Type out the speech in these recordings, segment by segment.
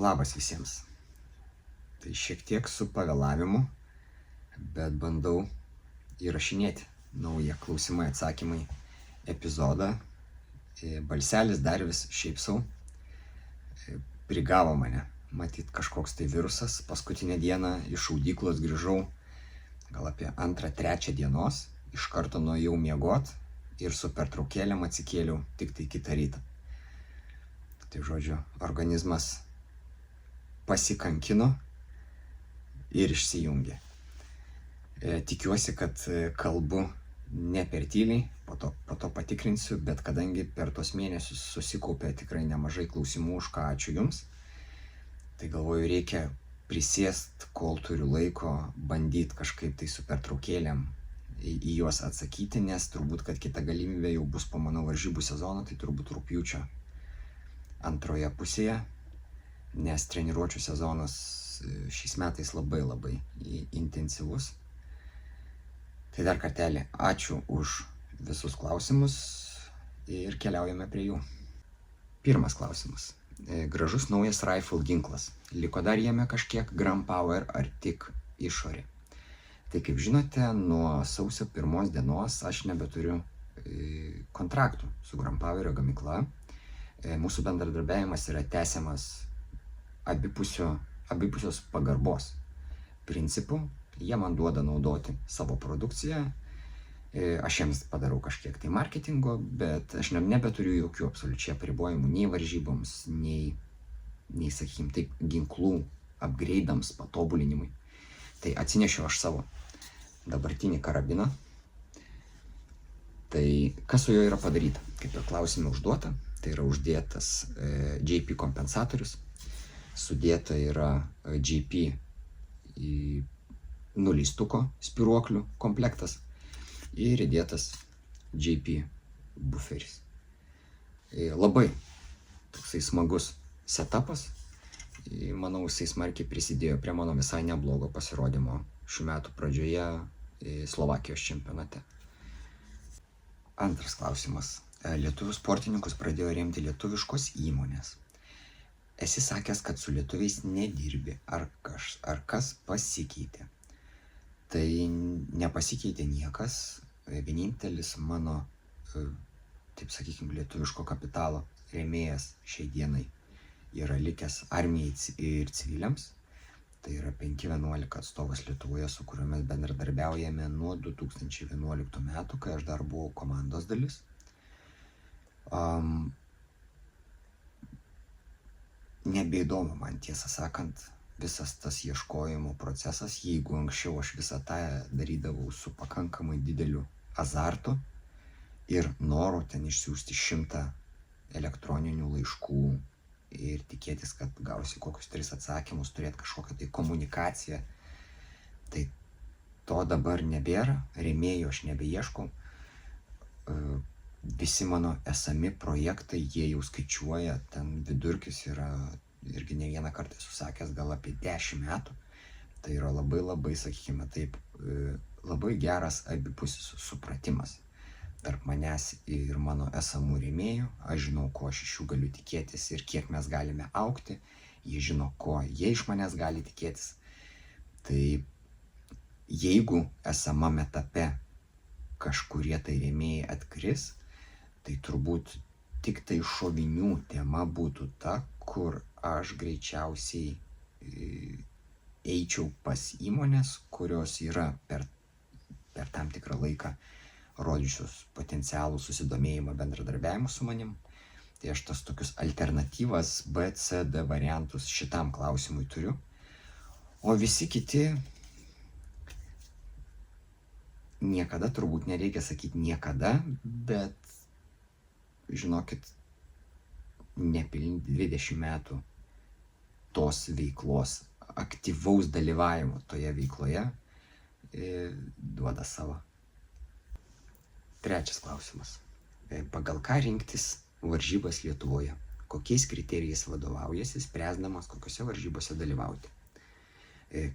Labas visiems. Tai šiek tiek su pavėlavimu, bet bandau įrašinėti naują klausimai atsakymai epizodą. Balselis dar vis šiaip sau prigavo mane. Matyt, kažkoks tai virusas. Paskutinę dieną iš šaudyklos grįžau gal apie 2-3 dienos. Iš karto nuėjau miegot ir su pertraukėlėm atsikėliau tik tai kitą rytą. Tai žodžiu, organizmas pasikankino ir išsijungė. Tikiuosi, kad kalbu ne per tyliai, po to patikrinsiu, bet kadangi per tos mėnesius susikaupė tikrai nemažai klausimų, už ką ačiū Jums, tai galvoju, reikia prisėst, kol turiu laiko, bandyti kažkaip tai su pertraukėlėm į juos atsakyti, nes turbūt, kad kita galimybė jau bus po mano varžybų sezono, tai turbūt rugpjūčio antroje pusėje, nes treniruočių sezonas šiais metais labai intensyvus. Tai dar kartelį ačiū už visus klausimus ir keliaujame prie jų. Pirmas klausimas. Gražus naujas rifle ginklas. Liko dar jame kažkiek gram power ar tik išorė? Tai kaip žinote, nuo sausio 1 dienos aš nebeturiu kontraktų su gram powerio gamykla. Mūsų bendradarbiavimas yra tęsiamas abipusios pagarbos principų. Jie man duoda naudoti savo produkciją, aš jiems padarau kažkiek tai marketingo, bet aš nebeturiu jokių absoliučiai apribojimų nei varžyboms, nei sakykim taip, ginklų upgrade'ams, patobulinimui. Tai atsinešiau aš savo dabartinį karabiną. Tai kas su juo yra padaryta? Kaip ir klausime užduota, tai yra uždėtas JP kompensatorius, sudėta yra JP nuleistuko spiruoklių komplektas ir įdėtas JP buferis. Labai toksai smagus setupas. Manau, jisai smarkiai prisidėjo prie mano visai neblogo pasirodymo šių metų pradžioje Slovakijos čempionate. Antras klausimas. Lietuvių sportininkus pradėjo remti lietuviškos įmonės. Esi sakęs, kad su lietuviais nedirbi. Ar kas pasikeitė? Tai nepasikeitė niekas. Vienintelis mano, taip sakykime, lietuviško kapitalo rėmėjas šiai dienai yra likęs armijai ir civiliams. Tai yra 511 atstovas Lietuvoje, su kuriuo mes bendradarbiaujame nuo 2011 metų, kai aš dar buvau komandos dalis. Nebeįdomu man, tiesą sakant, visas tas ieškojimo procesas, jeigu anksčiau aš visą tą darydavau su pakankamai dideliu azartu ir noru ten išsiųsti 100 elektroninių laiškų ir tikėtis, kad gausi kokius 3 atsakymus, turėti kažkokią tai komunikaciją, tai to dabar nebėra, rėmėjų aš nebeieškau. Visi mano esami projektai, jie jau skaičiuoja, ten vidurkis yra, irgi ne vieną kartą esu sakęs, gal apie 10 metų. Tai yra labai, sakykime taip, labai geras abipusis supratimas tarp manęs ir mano esamų rėmėjų. Aš žinau, ko aš iš jų galiu tikėtis ir kiek mes galime augti. Jie žino, ko jie iš manęs gali tikėtis. Tai jeigu esamame etape kažkurie tai rėmėjai atkris, tai turbūt tik tai šovinių tema būtų ta, kur aš greičiausiai eičiau pas įmonės, kurios yra per tam tikrą laiką rodžiusios potencialų susidomėjimą bendradarbiavimu su manim. Tai aš tas tokius alternatyvas B, C, D variantus šitam klausimui turiu. O visi kiti, niekada turbūt nereikia sakyti niekada, bet žinokit, nepilni 20 metų tos veiklos, aktyvaus dalyvavimo toje veikloje duoda savo. Trečias klausimas. Pagal ką rinktis varžybas Lietuvoje? Kokiais kriterijais vadovaujasi, spręsdamas, kokiose varžybose dalyvauti?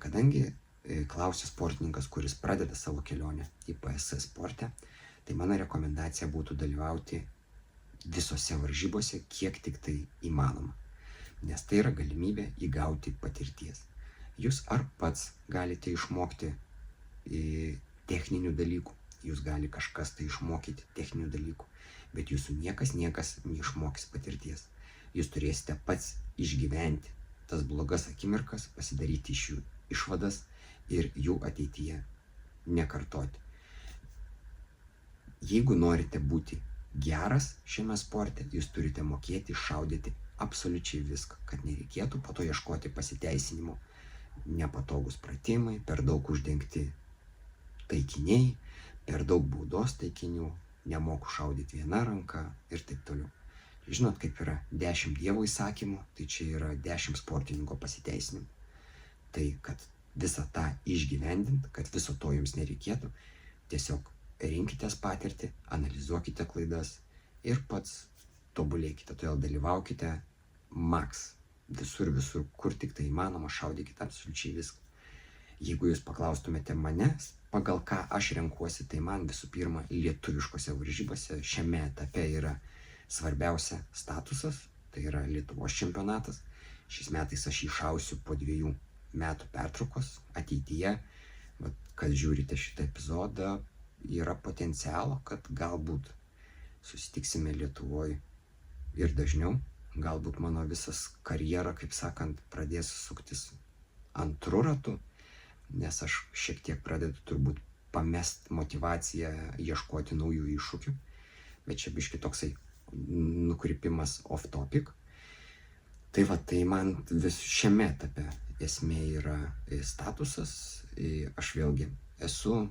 Kadangi klausia sportininkas, kuris pradeda savo kelionę į PSC sporte, tai mano rekomendacija būtų dalyvauti visose varžybose, kiek tik tai įmanoma. nes tai yra galimybė įgauti patirties. Jūs ar pats galite išmokti techninių dalykų, jūs gali kažkas tai išmokyti techninių dalykų, bet jūsų niekas neišmokys patirties. Jūs turėsite pats išgyventi tas blogas akimirkas, pasidaryti iš jų išvadas ir jų ateityje nekartoti. Jeigu norite būti geras šiame sporte, jūs turite mokėti šaudyti absoliučiai viską, kad nereikėtų po to ieškoti pasiteisinimo. Nepatogus pratimai, per daug uždengti taikiniai, per daug baudos taikinių, nemoku šaudyti viena ranka ir taip toliau. Žinot, kaip yra 10 Dievo įsakymų, tai čia yra 10 sportininko pasiteisinimų. Tai kad visą tą išgyvendint, kad viso to jums nereikėtų, tiesiog rinkitės patirtį, analizuokite klaidas ir pats tobulėkite. Todėl dalyvaukite maks visur, kur tik tai įmanoma, šaudykite absoliučiai viską. Jeigu jūs paklaustumėte manęs, pagal ką aš renkuosi, tai man visų pirma lietuviškose varžybose šiame etape yra svarbiausia statusas, tai yra Lietuvos čempionatas. Šiais metais aš jį šausiu po 2 metų pertraukos. Ateityje, kad žiūrite šitą epizodą, yra potencialo, kad galbūt susitiksime Lietuvoje ir dažniau. Galbūt mano visas karjera, kaip sakant, pradės suktis antru ratu, nes aš šiek tiek pradedu turbūt pamest motivaciją ieškoti naujų iššūkių. Bet čia biški toksai nukrypimas off topic. Tai man vis šiame etape esmė yra statusas. Aš vėlgi esu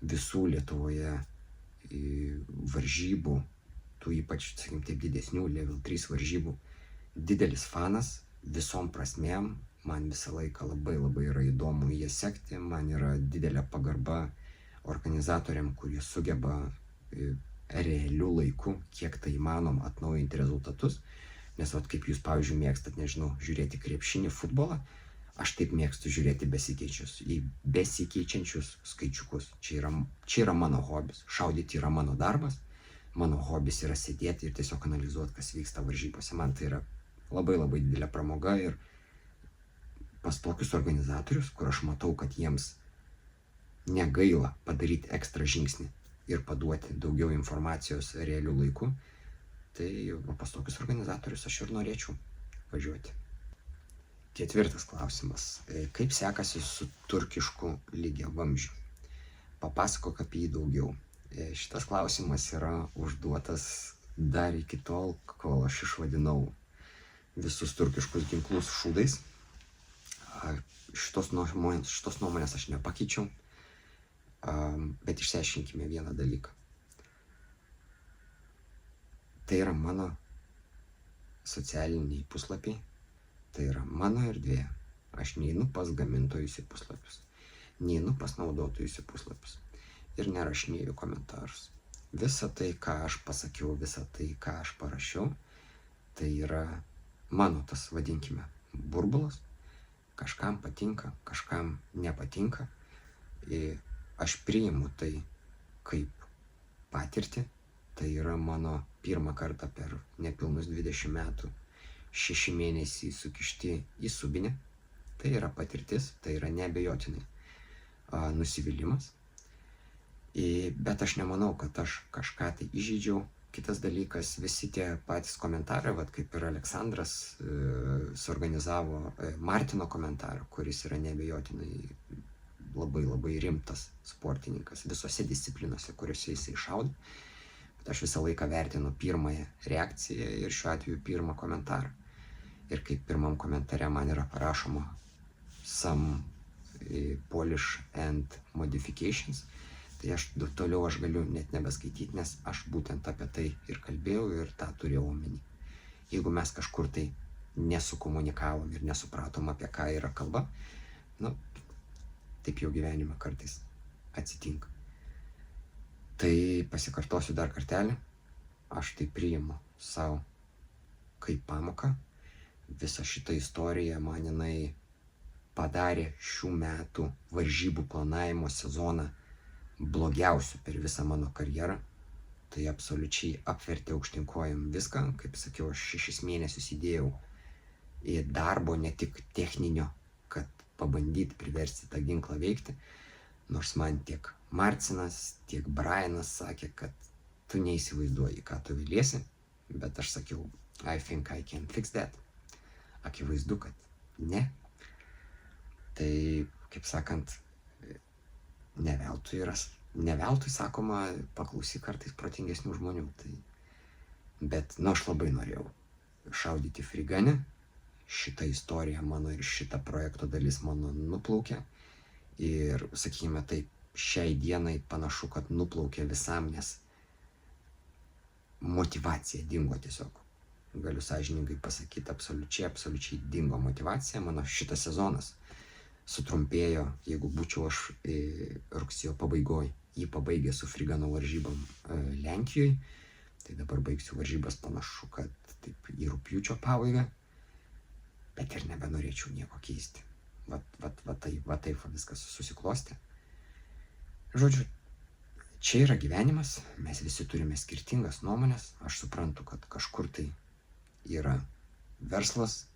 visų Lietuvoje varžybų, tų ypač, sakykim, taip didesnių level 3 varžybų, didelis fanas visom prasmėm. Man visą laiką labai yra įdomu jas sekti. Man yra didelė pagarba organizatoriam, kurie sugeba realiu laiku, kiek tai įmanoma, atnaujinti rezultatus. Nes kaip jūs, pavyzdžiui, mėgstat, nežinau, žiūrėti krepšinį, futbolą, aš taip mėgstu žiūrėti besikeičiančius skaičiukus. Čia yra mano hobis. Šaudyti yra mano darbas. Mano hobis yra sėdėti ir tiesiog analizuoti, kas vyksta varžybose. Man tai yra labai didelė pramoga ir pas tokius organizatorius, kur aš matau, kad jiems negaila padaryti ekstra žingsnį ir paduoti daugiau informacijos realiu laiku, tai pas tokius organizatorius aš ir norėčiau važiuoti. 4. klausimas. Kaip sekasi su turkišku lygiavamzdžiu? Papasakok apie jį daugiau. Šitas klausimas yra užduotas dar iki tol, kol aš išvadinau visus turkiškus ginklus šūdais. Šitos nuomonės aš nepakeičiau. Bet išsiaiškinkime vieną dalyką. Tai yra mano socialiniai puslapiai, tai yra mano erdvė. Aš neinu pas gamintojus į puslapius, neinu pas naudotojus į puslapius ir nerašinėju komentarus. Visa tai, ką aš pasakiau, visa tai, ką aš parašiau, tai yra mano tas, vadinkime, burbulas. Kažkam patinka, kažkam nepatinka. Aš priimu tai kaip patirtį. Tai yra mano pirmą kartą per nepilnus 20 metų 6 mėnesiai sukišti į subinę. Tai yra patirtis, tai yra neabejotinai nusivylimas. Bet aš nemanau, kad aš kažką tai įžeidžiau. Kitas dalykas, visi tie patys komentarai, kaip ir Aleksandras suorganizavo Martino komentarą, kuris yra neabejotinai labai rimtas sportininkas visose disciplinose, kuriuose jisai šaudo. Bet aš visą laiką vertinu pirmąją reakciją ir šiuo atveju pirmą komentarą. Ir kaip pirmam komentare man yra parašoma some polish and modifications, tai toliau aš galiu net nebeskaityti, nes aš būtent apie tai ir kalbėjau ir tą turėjau omeny. Jeigu mes kažkur tai nesukomunikavom ir nesupratom, apie ką yra kalba, taip jau gyvenime kartais atsitinka. Tai pasikartosiu dar kartelį, aš tai priimu savo kaip pamoką. Visa šita istorija man jinai padarė šių metų varžybų planavimo sezoną blogiausių per visą mano karjerą. Tai absoliučiai apvertė aukštyn kojom viską. Kaip sakiau, aš 6 mėnesius įdėjau darbo, ne tik techninio, kad pabandyti priversti tą ginklą veikti. Nors man tiek Marcinas, tiek Brianas sakė, kad tu neįsivaizduoji, ką tu viliesi, bet aš sakiau, I think I can fix that. Akivaizdu, kad ne. Tai, kaip sakant, ne veltui sakoma, paklausyk kartais protingesnių žmonių. Bet, aš labai norėjau šaudyti free-gun'e. Šita istorija mano ir šita projekto dalis mano nuplaukė. Ir, sakykime taip, šiai dienai panašu, kad nuplaukė visam, nes motyvacija dingo tiesiog. Galiu sąžiningai pasakyti, absoliučiai dingo motyvacija. Mano šitas sezonas sutrumpėjo, jeigu būčiau aš rugsėjo pabaigoj jį pabaigė su free-gun'o varžybom Lenkijoje. Tai dabar baigsiu varžybas panašu, kad taip į rugpjūčio pabaigą, bet ir nebenorėčiau nieko keisti. Va taip viskas susiklostė. Žodžiu, čia yra gyvenimas, mes visi turime skirtingas nuomonės. Aš suprantu, kad kažkur tai yra verslas,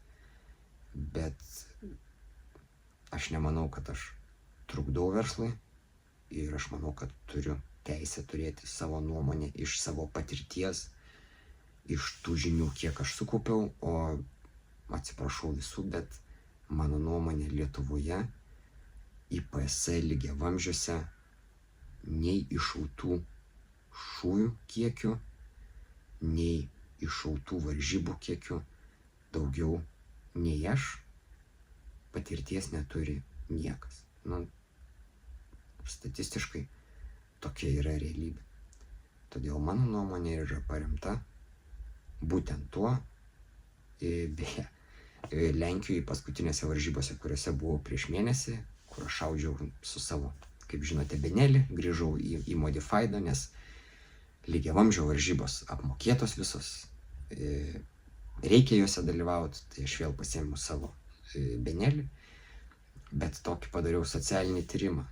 bet aš nemanau, kad aš trukdau verslui ir aš manau, kad turiu teisę turėti savo nuomonę iš savo patirties, iš tų žinių, kiek aš sukaupiau, o atsiprašau visų, bet mano nuomonė Lietuvoje IPS lygiavamzdžiuose nei iššautų šūvių kiekiu, nei iššautų varžybų kiekiu daugiau nei aš patirties neturi niekas. Statistiškai tokia yra realybė. Todėl mano nuomonė yra paremta būtent tuo. Beje, Lenkijoje paskutinėse varžybose, kuriuose buvau prieš mėnesį, kur aš šaudžiau su savo, kaip žinote, Benelį, grįžau į Modifiedą, nes lygiavamzdžio varžybos apmokėtos visos, reikia juose dalyvauti, tai aš vėl pasiėmiau savo Benelį, bet tokį padariau socialinį tyrimą.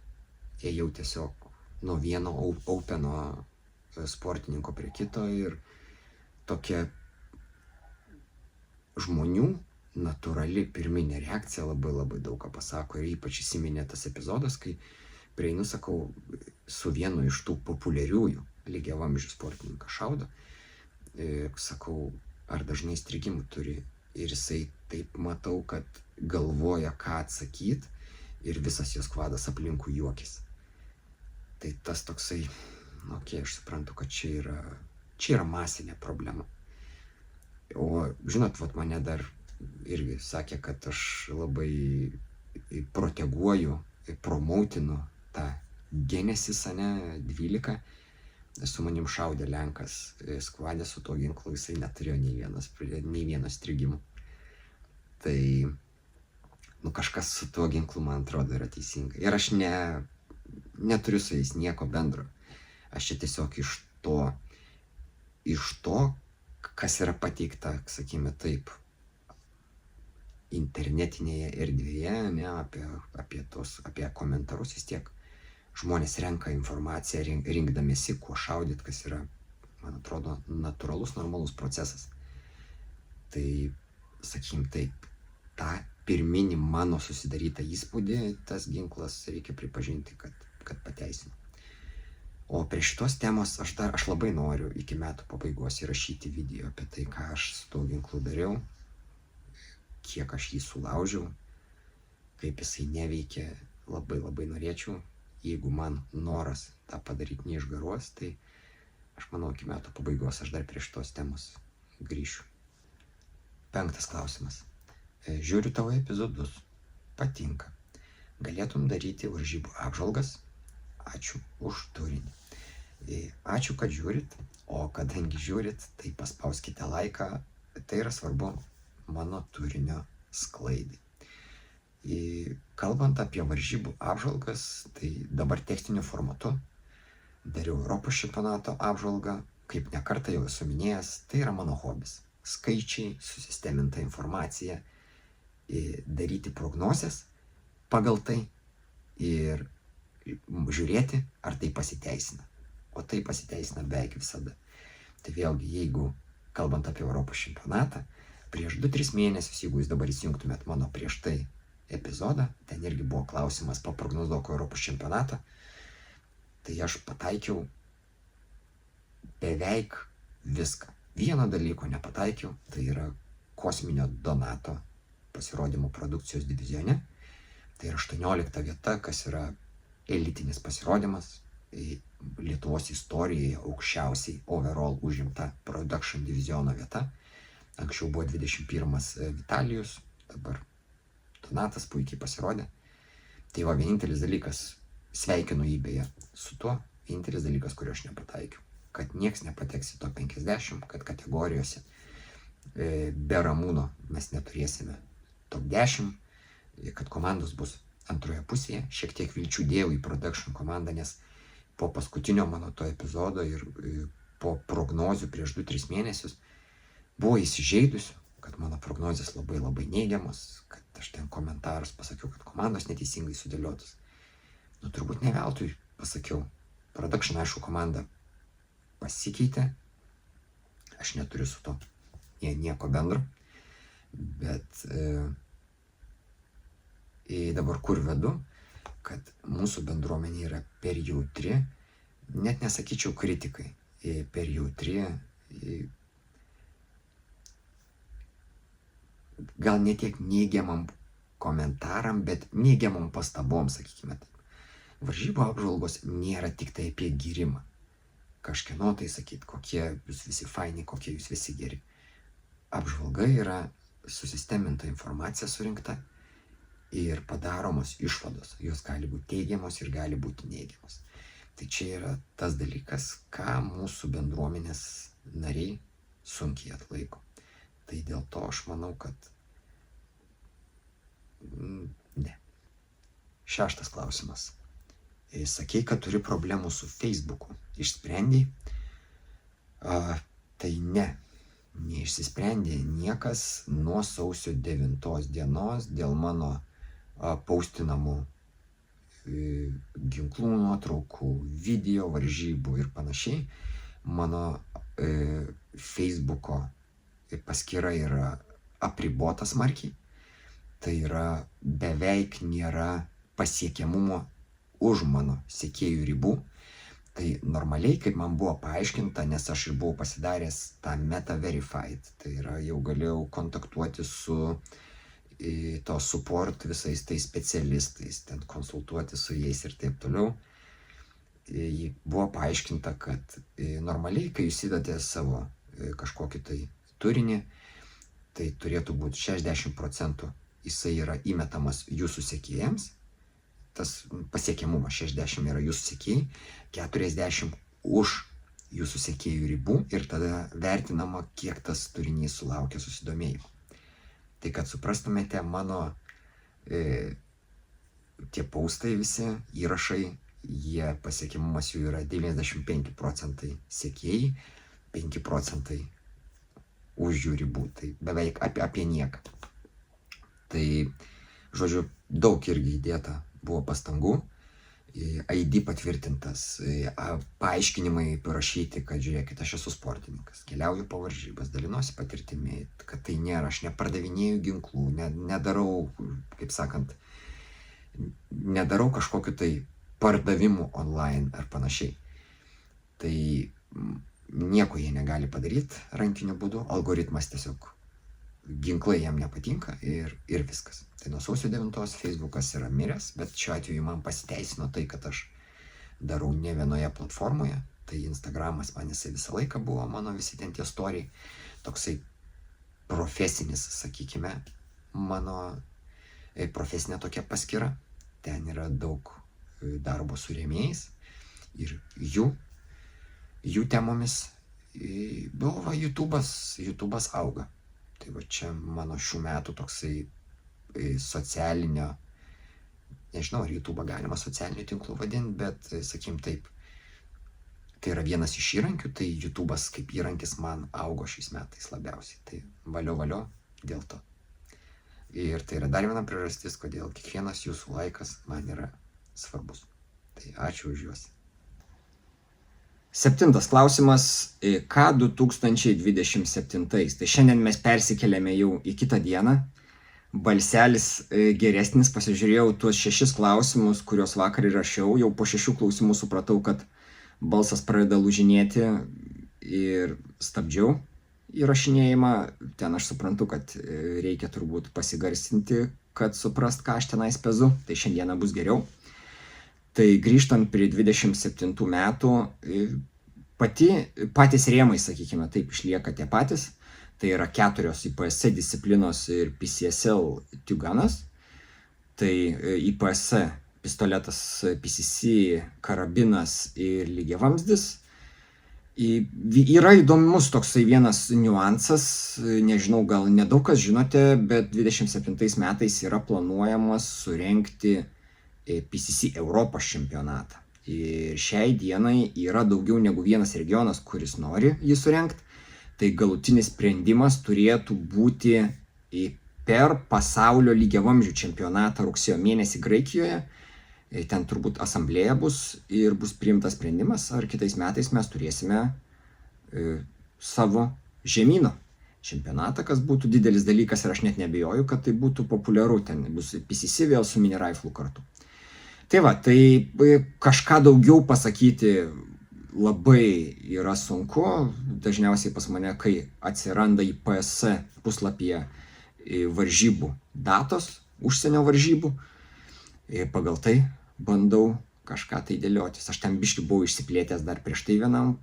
Ėjau tiesiog nuo vieno openo sportininko prie kito ir tokia žmonių natūrali pirminė reakcija labai daug ką pasako. Ir ypač įsiminė tas epizodas, kai prieinu, sakau, su vienu iš tų populiariųjų lygiavamzdžių sportininką šaudo. Sakau, ar dažnai strigimų turi? Ir jisai taip matau, kad galvoja, ką atsakyti, ir visas jos kvadas aplinkui juokis. Tai tas toksai, aš suprantu, kad čia yra masinė problema. O žinot, mane dar irgi sakė, kad aš labai proteguoju, promoutinu tą Genesis 12. Su manim šaudė Lenkas skvadė su tuo ginklu, jisai neturėjo nei vieno strigimo. Tai, kažkas su tuo ginklu, man atrodo, yra teisinga. Ir aš neturiu su jais nieko bendro. Aš čia tiesiog iš to, kas yra pateikta, sakykime taip, internetinėje erdvėje, apie komentarus, vis tiek žmonės renka informaciją, rinkdamėsi, kuo šaudyt, kas yra, man atrodo, natūralus, normalus procesas. Tai, sakykim taip, tą pirminį mano susidarytą įspūdį, tas ginklas, reikia pripažinti, kad pateisino. O prie šitos temos aš labai noriu iki metų pabaigos įrašyti video apie tai, ką aš su tuo ginklu dariau, kiek aš jį sulaužiau, kaip jisai neveikia. Labai norėčiau. Jeigu man noras tą padaryti neišgaruos, tai aš manau, iki metų pabaigos aš dar prie šitos temos grįšiu. 5. klausimas. Žiūriu tavo epizodus. Patinka. Galėtum daryti varžybų apžvalgas? Ačiū už turinį. Ačiū, kad žiūrit, o kadangi žiūrit, tai paspauskite laiką. Tai yra svarbu mano turinio sklaidai. Kalbant apie varžybų apžvalgas, tai dabar tekstiniu formatu dariau Europos čempionato apžvalgą, kaip nekartą jau esu minėjęs, tai yra mano hobis. Skaičiai, susisteminta informacija, daryti prognozes pagal tai ir žiūrėti, ar tai pasiteisina. O tai pasiteisina beveik visada. Tai vėlgi, jeigu kalbant apie Europos čempionatą, prieš 2-3 mėnesius, jeigu jūs dabar įsijungtumėt mano prieš tai epizodą, ten irgi buvo klausimas paprognozuok Europos čempionatą, tai aš pataikiau beveik viską. Vieno dalyko nepataikiau, tai yra kosminio Donato pasirodymo produkcijos divizione. Tai yra 18 vieta, kas yra elitinis pasirodymas. Lietuvos istorijoje aukščiausiai overall užimta production diviziono vieta. Anksčiau buvo 21 Vitalijus, dabar Donatas puikiai pasirodė. Tai va, vienintelis dalykas, sveikinu jį beje su tuo, vienintelis dalykas, kurio aš nepataikiau, kad nieks nepateks į top 50, kad kategorijose be Ramūno mes neturėsime top 10, kad komandos bus antroje pusėje. Šiek tiek vilčių dėjau į production komandą, nes po paskutinio mano to epizodo ir po prognozių prieš 2-3 mėnesius buvo įsižeidusių, kad mano prognozijas labai labai neigiamos, kad aš ten komentarus pasakiau, kad komandos neteisingai sudėliotos. Nu, turbūt ne veltui pasakiau. Production, aišku, komanda pasikeitė. Aš neturiu su to nieko bendro. Bet dabar kur vedu, kad mūsų bendruomenė yra per jautri, net nesakyčiau kritikai, per jautri, gal ne tiek neigiamam komentaram, bet neigiamam pastabom, sakykime taip. Varžybų apžvalgos nėra tik tai apie gyrimą. Kažkieno tai sakyt, kokie jūs visi faini, kokie jūs visi geri. Apžvalga yra susisteminta informacija surinkta ir padaromos išvados. Jos gali būti teigiamos ir gali būti neigiamos. Tai čia yra tas dalykas, ką mūsų bendruomenės nariai sunkiai atlaiko. Tai dėl to aš manau, kad ne. 6 klausimas. Sakei, kad turi problemų su Facebooku. Išsprendei? Tai ne. Neišsisprendė niekas nuo sausio 9 dienos dėl mano paustinamų ginklų nuotraukų, video, varžybų ir panašiai. Mano Facebooko paskyra yra apribota smarkiai. Tai yra beveik nėra pasiekiamumo už mano sekėjų ribų. Tai normaliai, kaip man buvo paaiškinta, nes aš ir buvau pasidaręs tą Meta Verified, tai yra jau galėjau kontaktuoti su to support visais tais specialistais, ten konsultuoti su jais ir taip toliau. Buvo paaiškinta, kad normaliai, kai jūs įdate savo kažkokį tai turinį, tai turėtų būti 60% jisai yra įmetamas jūsų sekėjams. Tas pasiekiamumas 60 yra jūsų sekėjai, 40 už jūsų sekėjų ribų ir tada vertinama, kiek tas turinys sulaukia susidomėjimo. Tai kad suprastumėte, mano tie paustai visi, įrašai, pasiekiamumas jų yra 95% sekėjai, 5% už jų ribų, tai beveik apie nieką. Tai, žodžiu, daug irgi įdėta buvo pastangų, ID patvirtintas, paaiškinimai parašyti, kad žiūrėkit, aš esu sportininkas, keliauju po varžybas, dalinuosi patirtimi, kad tai nėra, aš nepardavinėju ginklų, nedarau, kaip sakant, nedarau kažkokiu tai pardavimu online ar panašiai. Tai nieko jie negali padaryti rankiniu būdu, algoritmas tiesiog, ginklai jam nepatinka ir viskas. Tai nuo sausio 9 Facebookas yra miręs, bet šiuo atveju man pasiteisino tai, kad aš darau ne vienoje platformoje. Tai Instagramas man jisai visą laiką buvo, mano visi ten tie storiai, toksai profesinis, sakykime, mano profesinė tokia paskyra. Ten yra daug darbo su rėmėjais ir jų temomis. Buvo YouTube'as auga. Tai va čia mano šių metų toksai socialinio, nežinau, ar YouTube'ą galima socialiniu tinklu vadinti, bet sakykim taip, tai yra vienas iš įrankių, tai YouTube'as kaip įrankis man augo šiais metais labiausiai. Tai valio dėl to. Ir tai yra dar viena priežastis, kodėl kiekvienas jūsų laikas man yra svarbus. Tai ačiū už juos. 7 klausimas. Ką 2027? Tai šiandien mes persikeliame jau į kitą dieną. Balselis geresnis, pasižiūrėjau tuos 6 klausimus, kuriuos vakar įrašiau. Jau po 6 klausimų supratau, kad balsas pradeda lūžinėti ir stabdžiau įrašinėjimą. Ten aš suprantu, kad reikia turbūt pasigarsinti, kad suprast, ką aš tenais pezu. Tai šiandieną bus geriau. Tai grįžtant prie 27 metų, patys rėmai, sakykime, taip išlieka tie patys. Tai yra 4 IPSC disciplinos ir PCSL tiuganas. Tai IPSC pistoletas, PCC, karabinas ir lygiavamzdis. Yra įdomus toksai vienas niuansas, nežinau, gal nedaug kas žinote, bet 27 metais yra planuojamas surengti PCC Europos čempionatą. Ir šiai dienai yra daugiau negu vienas regionas, kuris nori jį surengti. Tai galutinis sprendimas turėtų būti per pasaulio lygiavamzdžių čempionatą rugsėjo mėnesį Graikijoje. Ten turbūt asamblėja bus ir bus priimtas sprendimas, ar kitais metais mes turėsime savo žemyno čempionatą, kas būtų didelis dalykas ir aš net neabejoju, kad tai būtų populiaru. Ten bus PCC vėl su mini rifle kartu. Tai va, tai kažką daugiau pasakyti labai yra sunku. Dažniausiai pas mane, kai atsiranda IPSC puslapyje varžybų datos, užsienio varžybų, pagal tai bandau kažką tai dėliotis. Aš ten biškį buvau išsiplėtęs dar prieš tai vienam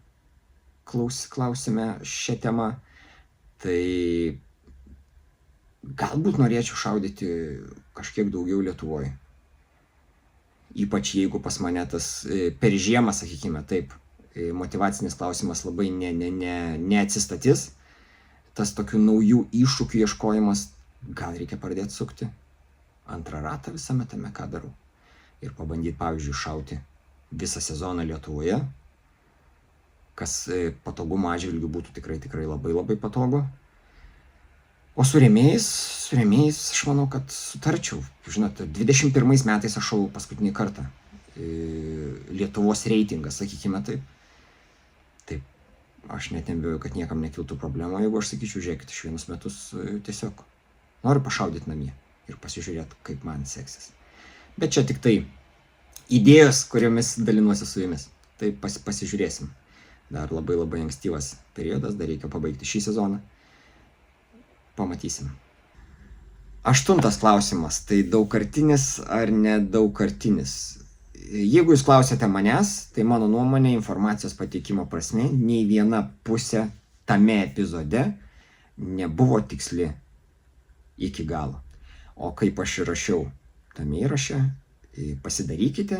klausime šią temą. Tai galbūt norėčiau šaudyti kažkiek daugiau Lietuvoje. Ypač jeigu pas mane tas per žiemą, sakykime taip, motyvacinis klausimas labai neatsistatys. Tas tokių naujų iššūkių ieškojimas, gal reikia pradėti sukti antrą ratą visame tame, ką darau. Ir pabandyti, pavyzdžiui, šauti visą sezoną Lietuvoje, kas patogumo atžvilgiu būtų tikrai labai patogu. O su rėmėjais, aš manau, kad sutarčiau. Žinote, 21 metais aš šauliau paskutinį kartą Lietuvos reitingas, sakykime taip. Taip, aš net nebijoju, kad niekam nekiltų problemų, jeigu aš sakyčiau, žiūrėkit, iš vienus metus tiesiog noriu pašaudyti namie ir pasižiūrėti, kaip man seksis. Bet čia tik tai idėjos, kuriomis dalinuosi su jumis. Tai pasižiūrėsim. Dar labai ankstyvas periodas, dar reikia pabaigti šį sezoną. Pamatysim. 8 klausimas. Tai daugkartinis ar nedaugkartinis? Jeigu jūs klausėte manęs, tai mano nuomonė informacijos pateikimo prasme, nei viena pusė tame epizode nebuvo tiksli iki galo. O kaip aš įrašiau tame įraše, pasidarykite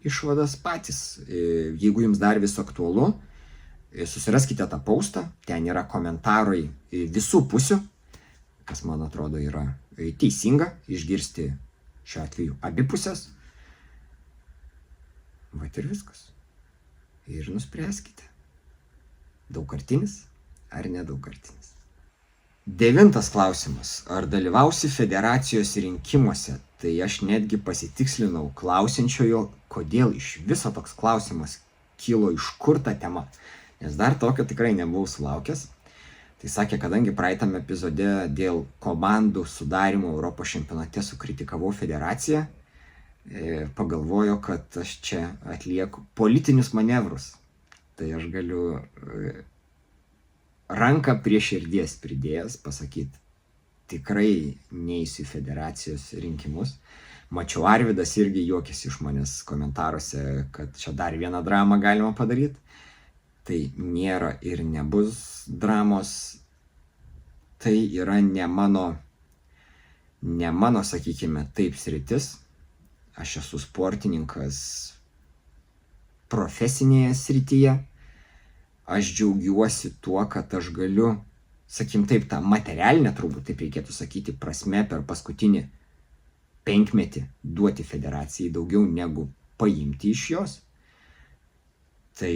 išvadas patys. Jeigu jums dar vis aktualu, susiraskite tą postą, ten yra komentarai visų pusių, kas man atrodo yra teisinga išgirsti šiuo atveju abi pusės. Vat ir viskas. Ir nuspręskite, daugkartinis ar nedaugkartinis. 9 klausimas. Ar dalyvausi federacijos rinkimuose? Tai aš netgi pasitikslinau klausiančiojo, kodėl iš viso toks klausimas kilo, iš kur ta tema. Nes dar tokio tikrai nebuvau sulaukęs. Tai sakė, kadangi praeitame epizode dėl komandų sudarimo Europos čempionate sukritikavau federaciją, pagalvojo, kad aš čia atlieku politinius manevrus. Tai aš galiu ranką prie širdies pridėjęs pasakyti, tikrai neisiu į federacijos rinkimus. Mačiau, Arvydas irgi juokėsi iš manęs komentaruose, kad čia dar vieną dramą galima padaryti. Tai nėra ir nebus dramos. Tai yra ne mano, sakykime, taip sritis. Aš esu sportininkas profesinėje srityje. Aš džiaugiuosi tuo, kad aš galiu, sakykim taip, tą materialinę, turbūt taip reikėtų sakyti, prasme per paskutinį 5 metį duoti federacijai daugiau negu paimti iš jos. Tai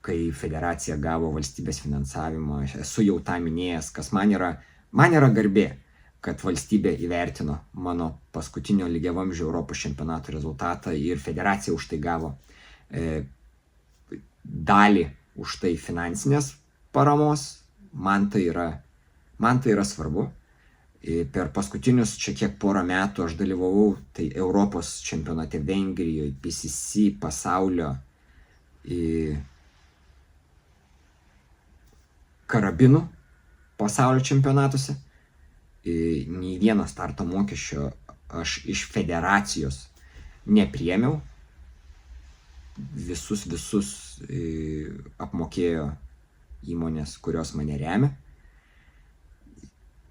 kai federacija gavo valstybės finansavimą, aš esu jau tą minėjęs, kas man yra garbė, kad valstybė įvertino mano paskutinio lygiavamzdžio Europos čempionato rezultatą ir federacija už tai gavo dalį už tai finansinės paramos, man tai yra svarbu. Per paskutinius čia kiek porą metų aš dalyvavau tai Europos čempionate Vengrijoje, PCC pasaulio karabinų pasaulio čempionatuose. Nei vieno starto mokesčio aš iš federacijos nepriėmiau. Visus apmokėjo įmonės, kurios mane remia.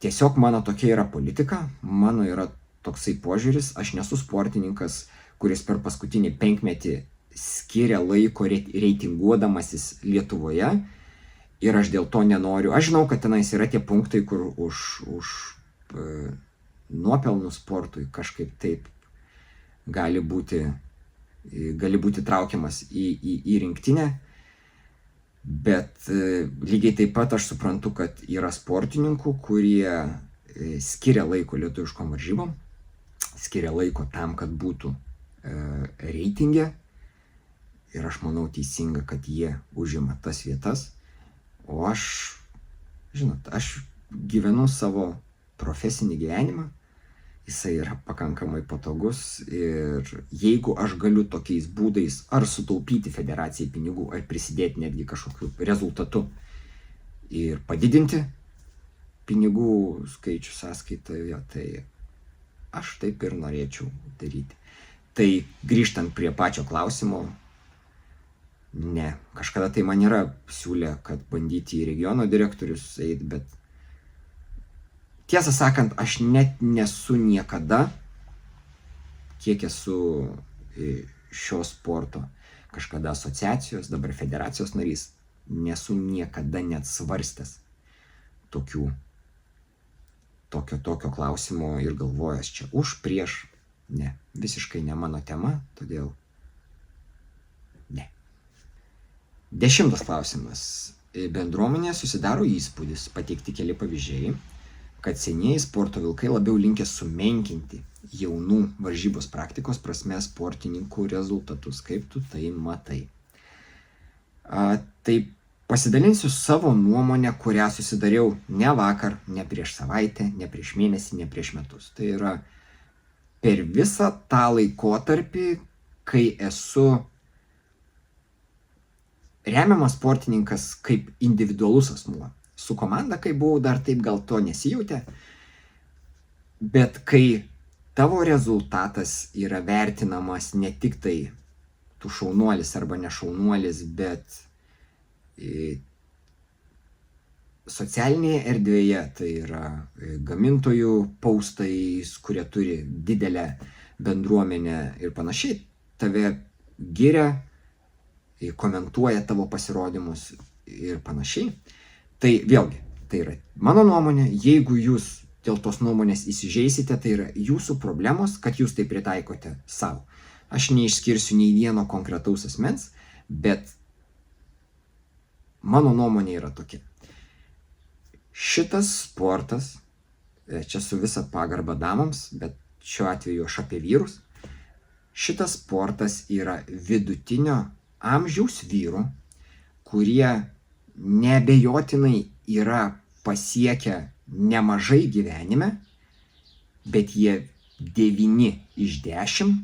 Tiesiog mano tokia yra politika, mano yra toksai požiūris, aš nesu sportininkas, kuris per paskutinį 5 metį skiria laiko reitinguodamasis Lietuvoje ir aš dėl to nenoriu. Aš žinau, kad tenais yra tie punktai, kur už nuopelnų sportui kažkaip taip gali būti traukiamas į rinktinę. Bet lygiai taip pat aš suprantu, kad yra sportininkų, kurie skiria laiko lietuviškom varžybom, skiria laiko tam, kad būtų reitinge. Ir aš manau teisinga, kad jie užima tas vietas. O aš gyvenu savo profesinį gyvenimą, jisai yra pakankamai patogus ir jeigu aš galiu tokiais būdais ar sutaupyti federacijai pinigų, ar prisidėti netgi kažkokiu rezultatu ir padidinti pinigų skaičių sąskaitoje, tai aš taip ir norėčiau daryti. Tai grįžtant prie pačio klausimo, ne, kažkada tai man yra siūlę, kad bandyti į regiono direktorius eiti, bet tiesą sakant, aš net nesu niekada, kiek esu šio sporto, kažkada asociacijos, dabar federacijos narys, nesu niekada net svarstęs tokio klausimo ir galvojęs čia už, prieš. Ne, visiškai ne mano tema, todėl ne. 10 klausimas. Bendruomenėje susidaro įspūdis, pateikti keli pavyzdžiai, kad senieji sporto vilkai labiau linkę sumenkinti jaunų varžybos praktikos prasme sportininkų rezultatus. Kaip tu tai matai? Tai pasidalinsiu savo nuomonę, kurią susidariau ne vakar, ne prieš savaitę, ne prieš mėnesį, ne prieš metus. Tai yra per visą tą laikotarpį, kai esu remiamas sportininkas kaip individualus asmuo. Su komanda, kai buvau, dar taip gal to nesijautė, bet kai tavo rezultatas yra vertinamas ne tik tai tu šaunuolis arba nešaunuolis, bet socialinėje erdvėje, tai yra gamintojų paustais, kurie turi didelę bendruomenę ir panašiai, tave giria, komentuoja tavo pasirodymus ir panašiai. Tai vėlgi, tai yra mano nuomonė, jeigu jūs dėl tos nuomonės įsižeisite, tai yra jūsų problemos, kad jūs tai pritaikote savo. Aš neišskirsiu nei vieno konkretaus asmens, bet mano nuomonė yra tokia. Šitas sportas, čia su visa pagarba damams, bet šiuo atveju aš apie vyrus, šitas sportas yra vidutinio amžiaus vyrų, kurie neabejotinai yra pasiekę nemažai gyvenime, bet jie 9 iš 10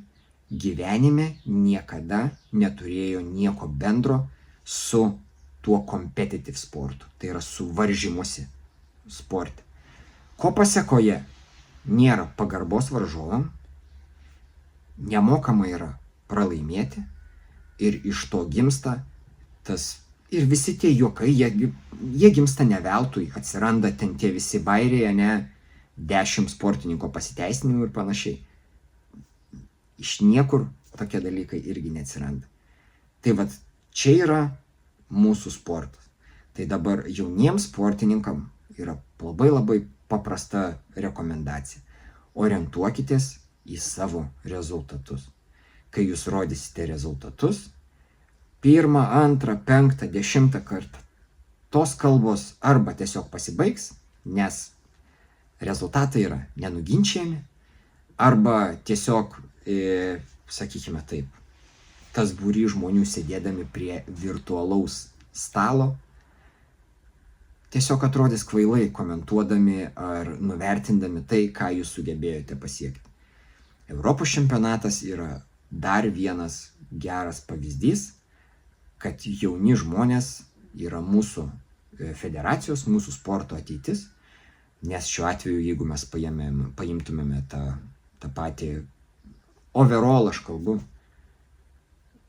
gyvenime niekada neturėjo nieko bendro su tuo competitive sportu, tai yra su varžymosi sporte. Ko pasekoje nėra pagarbos varžovam, nemokama yra pralaimėti ir iš to gimsta tas. Ir visi tie juokai, jie gimsta ne veltui, atsiranda ten tie visi bairiai, ne 10 sportininko pasiteisinimų ir panašiai. Iš niekur tokie dalykai irgi neatsiranda. Tai vat, čia yra mūsų sportas. Tai dabar jauniems sportininkam yra labai paprasta rekomendacija. Orientuokitės į savo rezultatus. Kai jūs rodysite rezultatus, 1, 2, 5, 10 kartą, tos kalbos arba tiesiog pasibaigs, nes rezultatai yra nenuginčiami, arba tiesiog, sakykime taip, tas būrys žmonių sėdėdami prie virtualaus stalo tiesiog atrodys kvailai, komentuodami ar nuvertindami tai, ką jūs sugebėjote pasiekti. Europos čempionatas yra dar vienas geras pavyzdys, kad jauni žmonės yra mūsų federacijos, mūsų sporto ateitis, nes šiuo atveju, jeigu mes paimtumėme tą patį overall, aš kalbu,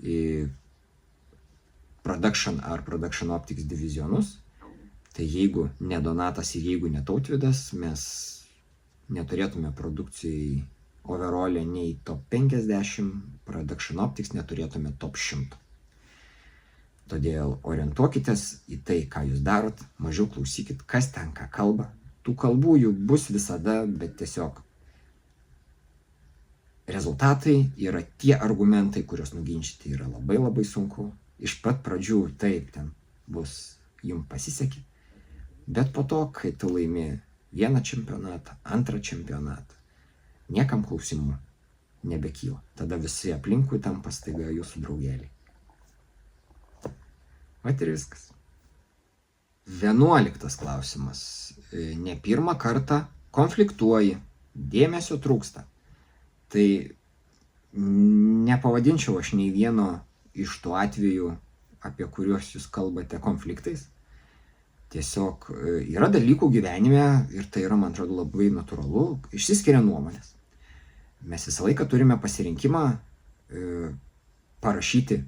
į production ar production optics divizionus, tai jeigu ne Donatas ir jeigu ne Tautvydas, mes neturėtume produkcijai overall'e nei top 50, production optics neturėtume top 100. Todėl orientuokitės į tai, ką jūs darot, mažiau klausykit, kas ten ką kalba. Tų kalbų jų bus visada, bet tiesiog rezultatai yra tie argumentai, kuriuos nuginčyti yra labai labai sunku. Iš pat pradžių taip, ten bus jums pasisekė, bet po to, kai tu laimi vieną čempionatą, antrą čempionatą, niekam klausimų nebekyla. Tada visi aplinkui tampa staiga jūsų draugeliai. Vat ir viskas. 11 klausimas. Ne pirmą kartą konfliktuoji, dėmesio trūksta. Tai nepavadinčiau aš nei vieno iš tų atvejų, apie kuriuos jūs kalbate, konfliktais. Tiesiog yra dalykų gyvenime ir tai yra, man atrodo, labai natūralu, išsiskiria nuomonės. Mes visą laiką turime pasirinkimą parašyti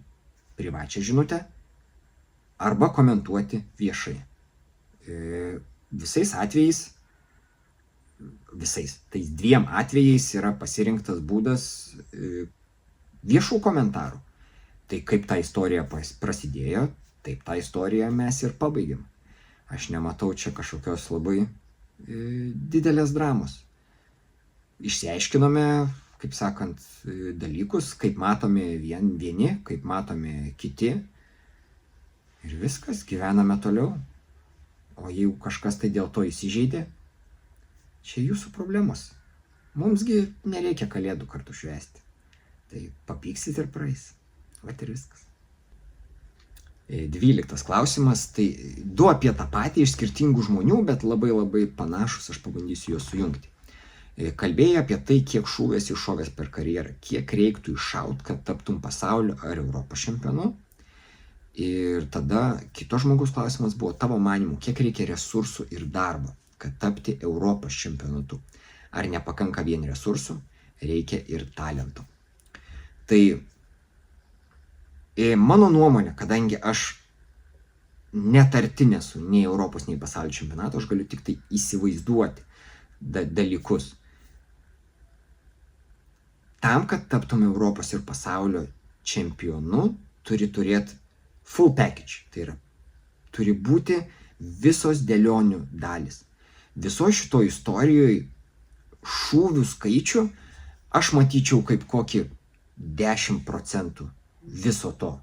privačią žinutę arba komentuoti viešai. Visais atvejais, tais dviem atvejais yra pasirinktas būdas viešų komentarų. Tai kaip ta istorija prasidėjo, taip tą istoriją mes ir pabaigėm. Aš nematau čia kažkokios labai didelės dramos. Išsiaiškinome, kaip sakant, dalykus, kaip matome vieni, kaip matome kiti. Ir viskas, gyvename toliau. O jeigu kažkas tai dėl to įsižeidė, čia jūsų problemos. Mumsgi nereikia kalėdų kartu švęsti. Tai papyksit ir praeis. Vat ir viskas. 12 klausimas. Tai du apie tą patį iš skirtingų žmonių, bet labai labai panašus, aš pabandysiu juos sujungti. Kalbėjai apie tai, kiek šūvės iššovęs per karjerą, kiek reiktų iššaut, kad taptum pasaulio ar Europos čempionu. Ir tada kitos žmogus klausimas buvo, tavo manymu, kiek reikia resursų ir darbo, kad tapti Europos čempionatu. Ar nepakanka vien resursų, reikia ir talento. Tai mano nuomonė, kadangi aš netarti nesu nei Europos, nei pasaulio čempionato, aš galiu tik tai įsivaizduoti dalykus. Tam, kad taptum Europos ir pasaulio čempionu, turi turėti full package. Tai yra, turi būti visos dėlionių dalis. Viso šito istorijoje šūvių skaičių aš matyčiau kaip kokį 10% viso to.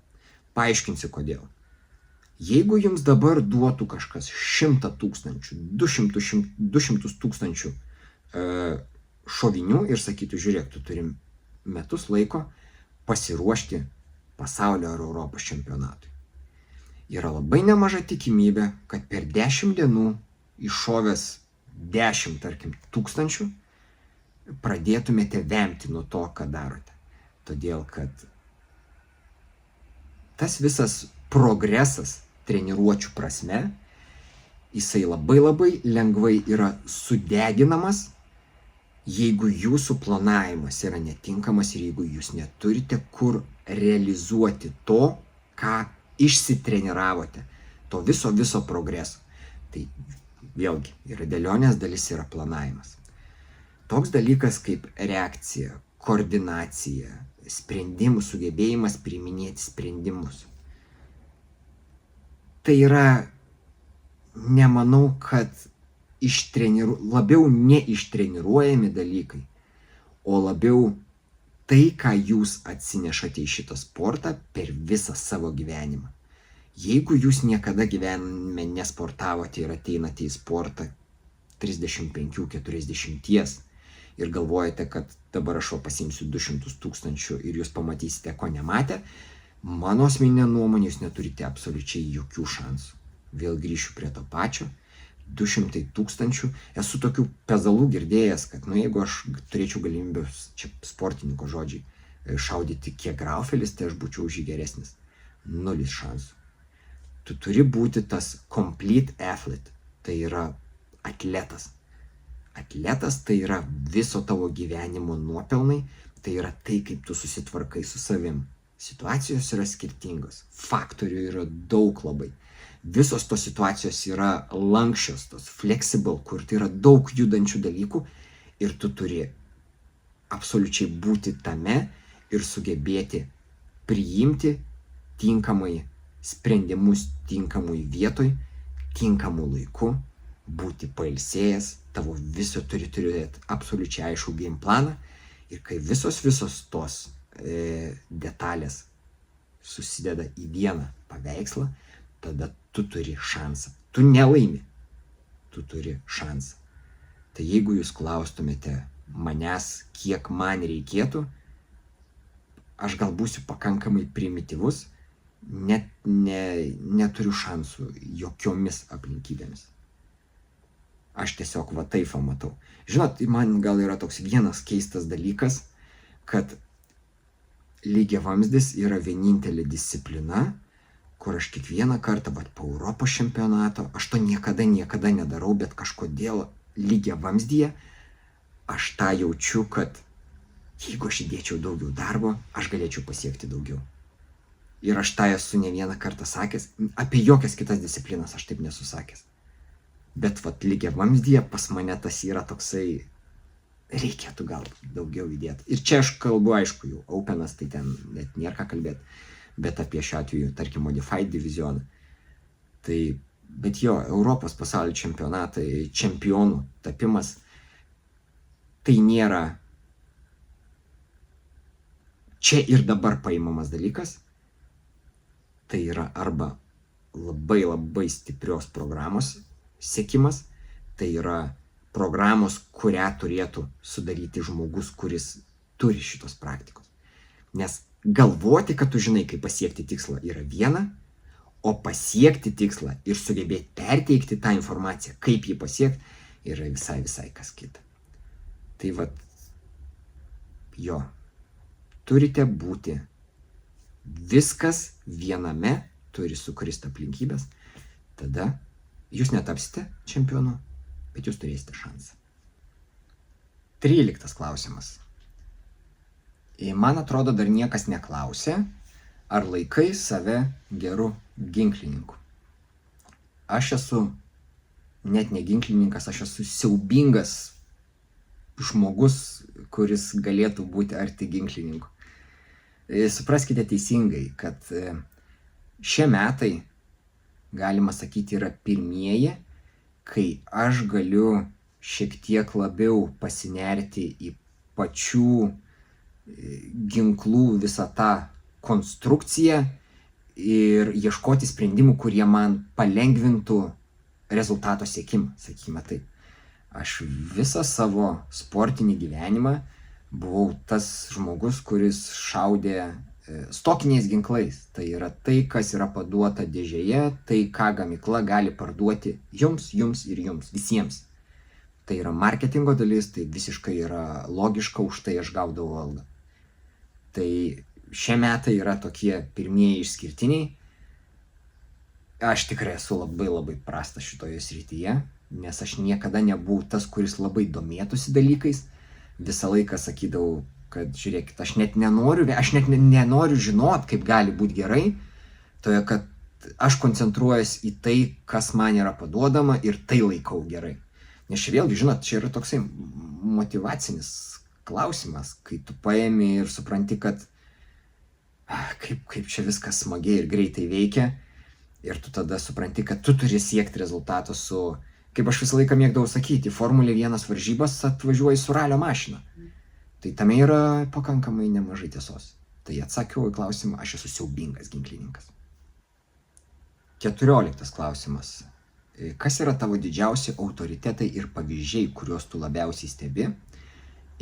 Paaiškinsiu kodėl. Jeigu jums dabar duotų kažkas 100 tūkstančių, 200 tūkstančių šovinių ir sakytų, žiūrėk, tu turim metus laiko pasiruošti pasaulio ar Europos čempionatui. Yra labai nemaža tikimybė, kad per 10 dienų iššovęs 10, tarkim, tūkstančių pradėtumėte vemti nuo to, ką darote. Todėl, kad tas visas progresas treniruočių prasme, jisai labai labai lengvai yra sudeginamas, jeigu jūsų planavimas yra netinkamas ir jeigu jūs neturite kur realizuoti to, ką išsitreniravote, to viso progreso. Tai vėlgi, yra dėlionės dalis, yra planavimas. Toks dalykas kaip reakcija, koordinacija, sprendimų sugebėjimas priiminėti sprendimus. Tai yra, nemanau, kad labiau neištreniruojami dalykai, o labiau tai, ką jūs atsinešate į šitą sportą per visą savo gyvenimą. Jeigu jūs niekada gyvenime nesportavote ir ateinate į sportą 35-40 ir galvojate, kad dabar aš pasimsiu 200 tūkstančių ir jūs pamatysite, ko nematė, Mano asmeninė nuomonė, jūs neturite absoliučiai jokių šansų. Vėl grįšiu prie to pačio. 200 000. Esu tokių pezalų girdėjęs, kad jeigu aš turėčiau galimybę, čia sportininko žodžiai, šaudyti kiek Graufelis, tai aš būčiau už jį geresnis. 0 šansų. Tu turi būti tas complete athlete. Tai yra atletas. Atletas tai yra viso tavo gyvenimo nuopelnai. Tai yra tai, kaip tu susitvarkai su savim. Situacijos yra skirtingos. Faktorių yra daug labai. Visos tos situacijos yra lankščios, tos flexible, kur tai yra daug judančių dalykų ir tu turi absoliučiai būti tame ir sugebėti priimti tinkamai sprendimus tinkamui vietoj, tinkamu laiku, būti pailsėjęs, tavo viso turi turėti absoliučiai aišku game planą ir kai visos tos detalės susideda į vieną paveikslą, tada tu turi šansą. Tu nelaimi, tu turi šansą. Tai jeigu jūs klaustumėte manęs, kiek man reikėtų, aš gal būsiu pakankamai primityvus, net neturiu šansų jokiomis aplinkybėmis. Aš tiesiog va taip matau. Žinot, man gal yra toks vienas keistas dalykas, kad lygiavamzdis yra vienintelė disciplina, kur aš kiekvieną kartą, po Europos čempionato, aš to niekada nedarau, bet kažkodėl lygiavamzdyje aš tą jaučiu, kad jeigu aš įdėčiau daugiau darbo, aš galėčiau pasiekti daugiau. Ir aš tą esu ne vieną kartą sakęs, apie jokias kitas disciplinas aš taip nesu sakęs. Bet lygiavamzdyje pas mane tas yra toksai, reikėtų gal daugiau įdėti. Ir čia aš kalbu, aišku, jau openas, tai ten net nėra ką kalbėti, bet apie šiuo atveju, tarkim, modified divizioną. Tai, bet jo, Europos pasaulio čempionatai, čempionų tapimas, tai nėra čia ir dabar paimamas dalykas. Tai yra arba labai stiprios programos sekimas, tai yra programos, kurią turėtų sudaryti žmogus, kuris turi šitos praktikos. Nes galvoti, kad tu žinai, kaip pasiekti tikslą yra viena, o pasiekti tikslą ir sugebėti perteikti tą informaciją, kaip jį pasiekti, yra visai kas kita. Tai jo, turite būti viskas viename, turi sukristi aplinkybės, tada jūs netapsite čempionu, bet jūs turėsite šansą. 13 klausimas. Man atrodo, dar niekas neklausė, ar laikai save geru ginklininku. Aš esu net ne ginklininkas, aš esu siaubingas žmogus, kuris galėtų būti arti ginklininku. Supraskite teisingai, kad šie metai, galima sakyti, yra pirmieji, kai aš galiu šiek tiek labiau pasinerti į pačių ginklų visą tą konstrukciją ir ieškoti sprendimų, kurie man palengvintų rezultato siekimą, sakykime taip. Aš visą savo sportinį gyvenimą buvau tas žmogus, kuris šaudė stokiniais ginklais. Tai yra tai, kas yra paduota dėžėje, tai ką gamykla gali parduoti jums ir jums, visiems. Tai yra marketingo dalis, tai visiškai yra logiška, už tai aš gaudavau algą. Tai šie metai yra tokie pirmieji išskirtiniai. Aš tikrai esu labai prastas šitoje srityje, nes aš niekada nebuvau tas, kuris labai domėtųsi dalykais. Visą laiką sakydavau, kad žiūrėkit, aš net nenoriu žinot, kaip gali būti gerai, toje, kad aš koncentruojuosi į tai, kas man yra paduodama ir tai laikau gerai. Nes čia vėlgi, žinot, čia yra toksai motyvacinis klausimas, kai tu paimi ir supranti, kad kaip čia viskas smagiai ir greitai veikia ir tu tada supranti, kad tu turi siekti rezultato su, kaip aš visą laiką mėgdavau sakyti, Formulė 1 varžybas atvažiuoji su ralio mašina. Tai tame yra pakankamai nemažai tiesos. Tai atsakiau į klausimą, aš esu siaubingas ginklininkas. 14 klausimas. Kas yra tavo didžiausi autoritetai ir pavyzdžiai, kuriuos tu labiausiai stebi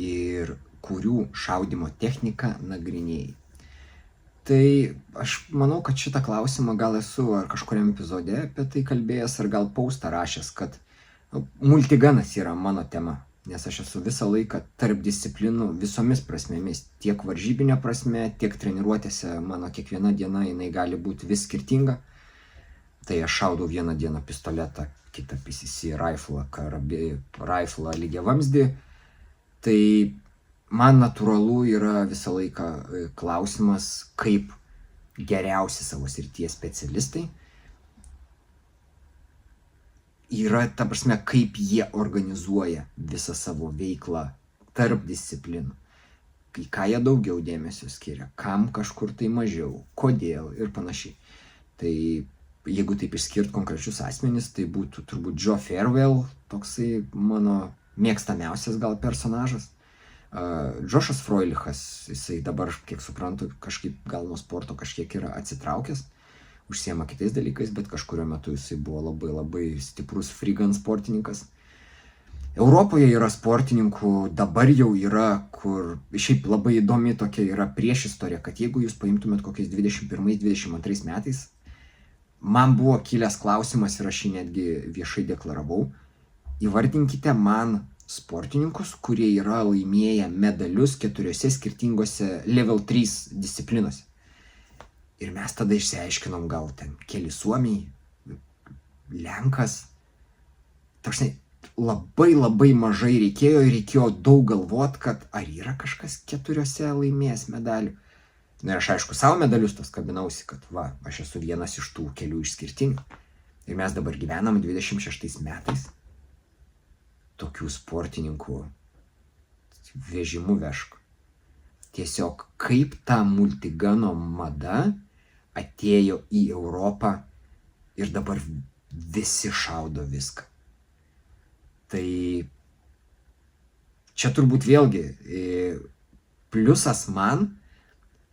ir kurių šaudimo techniką nagrinėjai? Tai aš manau, kad šitą klausimą gal esu ar kažkuriam epizode apie tai kalbėjęs, ar gal postą rašęs, kad multiganas yra mano tema. Nes aš esu visą laiką tarp disciplinų visomis prasmėmis. Tiek varžybinė prasme, tiek treniruotėse mano kiekviena diena jinai gali būti vis skirtinga. Tai aš šaudau vieną dieną pistoletą, kitą PCC riflą lygiavamzdį. Tai man natūralu yra visą laiką klausimas, kaip geriausi savo srities specialistai yra, ta prasme, kaip jie organizuoja visą savo veiklą tarp disciplinų. Į ką jie daugiau dėmesio skiria, kam kažkur tai mažiau, kodėl ir panašiai. Tai jeigu taip išskirt konkrečius asmenys, tai būtų turbūt Joe Farewell, toksai mano mėgstamiausias gal personažas. Džošas Froilichas, jisai dabar, kiek suprantu, kažkaip gal nuo sporto kažkiek yra atsitraukęs, užsiema kitais dalykais, bet kažkurio metu jisai buvo labai labai stiprus freegan sportininkas. Europoje yra sportininkų, dabar jau yra, kur šiaip labai įdomi tokia yra priešistorija, kad jeigu jūs paimtumėt kokiais 21-22 metais, man buvo kilęs klausimas ir aš jį netgi viešai deklaravau, įvardinkite man sportininkus, kurie yra laimėję medalius 4 skirtingose level 3 disciplinose. Ir mes tada išsiaiškinom gal ten keli suomiai, lenkas. Tarsi labai labai mažai reikėjo daug galvot, kad ar yra kažkas 4 laimėjęs medalių. Na ir aš aišku savo medalius tos kabinausi, kad va, aš esu vienas iš tų kelių išskirtinių. Ir mes dabar gyvenam 26 metais. Tokių sportininkų vežimų vežk. Tiesiog kaip ta multigano mada atėjo į Europą ir dabar visi šaudo viską. Tai čia turbūt vėlgi pliusas man,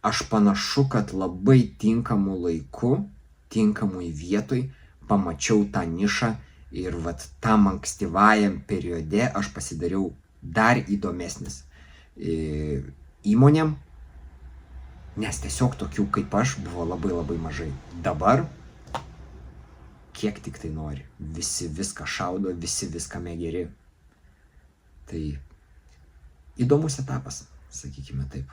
aš panašu, kad labai tinkamu laiku, tinkamui vietoj pamačiau tą nišą ir vat tam ankstyvajam periode aš pasidariau dar įdomesnis įmonėm, nes tiesiog tokių kaip aš buvo labai labai mažai. Dabar kiek tik tai nori. Visi viską šaudo, visi viską mėgeri. Tai įdomus etapas, sakykime taip.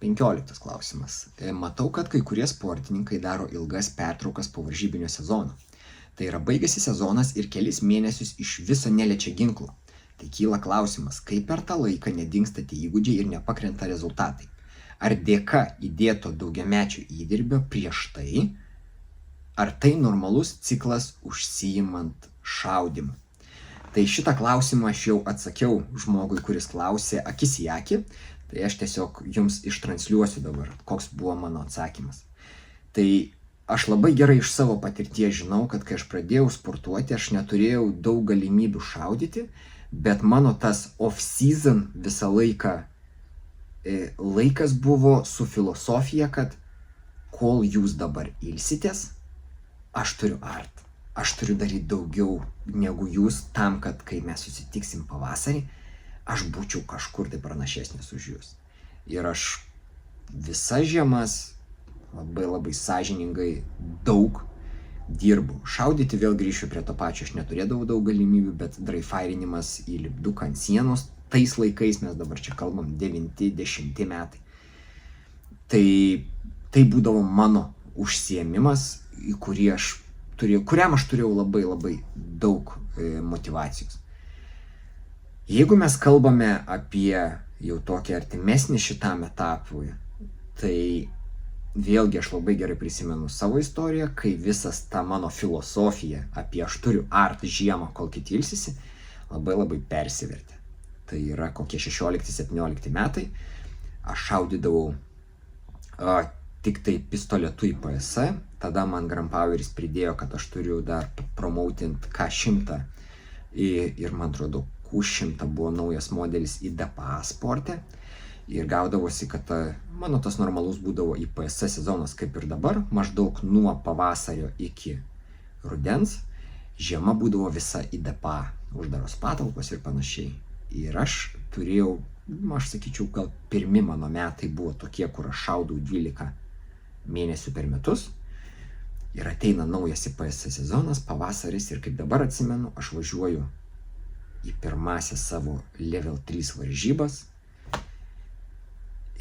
15 klausimas. Matau, kad kai kurie sportininkai daro ilgas pertraukas po varžybinio sezono. Tai yra baigėsi sezonas ir kelis mėnesius iš viso neliečia ginklo. Tai kyla klausimas, kaip per tą laiką nedingsta tie įgūdžiai ir nepakrenta rezultatai. Ar dėka įdėto daugiamečio įdirbio prieš tai, ar tai normalus ciklas užsiimant šaudimu? Tai šitą klausimą aš jau atsakiau žmogui, kuris klausė akis į akį, tai aš tiesiog jums ištransliuosiu dabar, koks buvo mano atsakymas. Tai aš labai gerai iš savo patirties žinau, kad kai aš pradėjau sportuoti, aš neturėjau daug galimybių šaudyti, bet mano tas off-season visą laikas buvo su filosofija, kad kol jūs dabar ilsitės, aš turiu art. Aš turiu daryti daugiau negu jūs tam, kad kai mes susitiksim pavasarį, aš būčiau kažkur tai pranašesnis už jūs. Ir aš visas žiemas labai labai sąžiningai daug dirbu. Šaudyti vėl grįšiu prie to pačio, aš neturėdavau daug galimybių, bet dryfairinimas į lipduką ant sienos, tais laikais mes dabar čia kalbam 9-10 metai. Tai būdavo mano užsiėmimas, kuriam aš turėjau labai labai daug motyvacijos. Jeigu mes kalbame apie jau tokį artimesnį šitam etapui, tai vėlgi aš labai gerai prisimenu savo istoriją, kai visas ta mano filosofija apie aš turiu art žiemą, kol kiti ilsisi, labai labai persivertė. Tai yra kokie 16-17 metai, aš šaudydavau tik tai pistoletu į PS, tada man Grandpoweris pridėjo, kad aš turiu dar promoutint K100 ir man atrodo Q100 buvo naujas modelis į DPA sporte ir gaudavosi, kad mano tas normalus būdavo į PS sezonas kaip ir dabar, maždaug nuo pavasario iki rudens, žiema būdavo visa į DPA, uždaros patalpos ir panašiai. Ir aš turėjau aš sakyčiau, gal pirmi mano metai buvo tokie, kur aš šaudau 12 mėnesių per metus. Ir ateina naujas IPS sezonas, pavasaris, ir kaip dabar atsimenu, aš važiuoju į pirmąsias savo level 3 varžybas.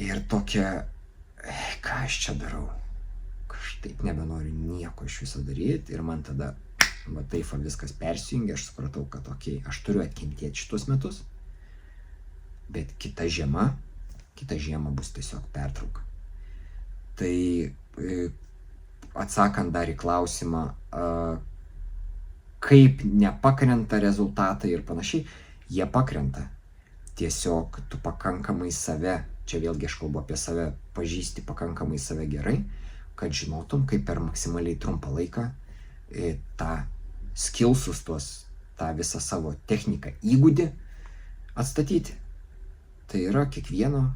Ir tokia, ką aš čia darau? Aš taip nebenoriu nieko iš viso daryti. Ir man tada, va taip viskas persijungė, aš supratau, kad okei, aš turiu atkentėti šitus metus. Bet kita žiema bus tiesiog pertrauka. Tai atsakant dar į klausimą, kaip nepakrenta rezultatai ir panašiai, jie pakrenta. Tiesiog tu pakankamai save, čia vėlgi aš kalbu apie save, pažįsti pakankamai save gerai, kad žinotum, kaip per maksimaliai trumpą laiką tą skillsus, tą visą savo techniką, įgūdį atstatyti. Tai yra kiekvieno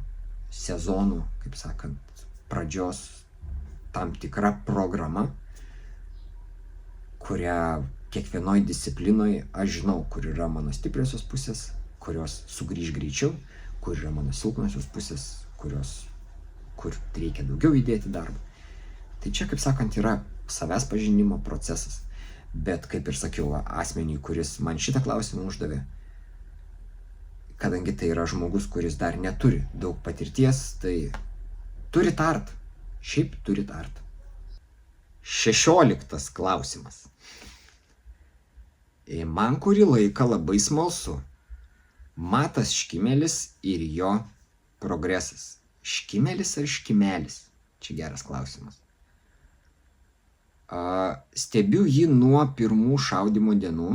sezono, kaip sakant, pradžios tam tikra programa, kurią kiekvienoj disciplinoje aš žinau, kur yra mano stipriosios pusės, kurios sugrįž greičiau, kur yra mano silpnosios pusės, kur reikia daugiau įdėti darbą. Tai čia, kaip sakant, yra savęs pažinimo procesas. Bet, kaip ir sakiau, asmeniui, kuris man šitą klausimą uždavė, kadangi tai yra žmogus, kuris dar neturi daug patirties, tai turi tart. Šiaip turi tart. 16 klausimas. Man kurį laiką labai smalsu. Matas Škimelis ir jo progresas. Škimelis ar Škimelis? Čia geras klausimas. Stebiu jį nuo pirmų šaudymo dienų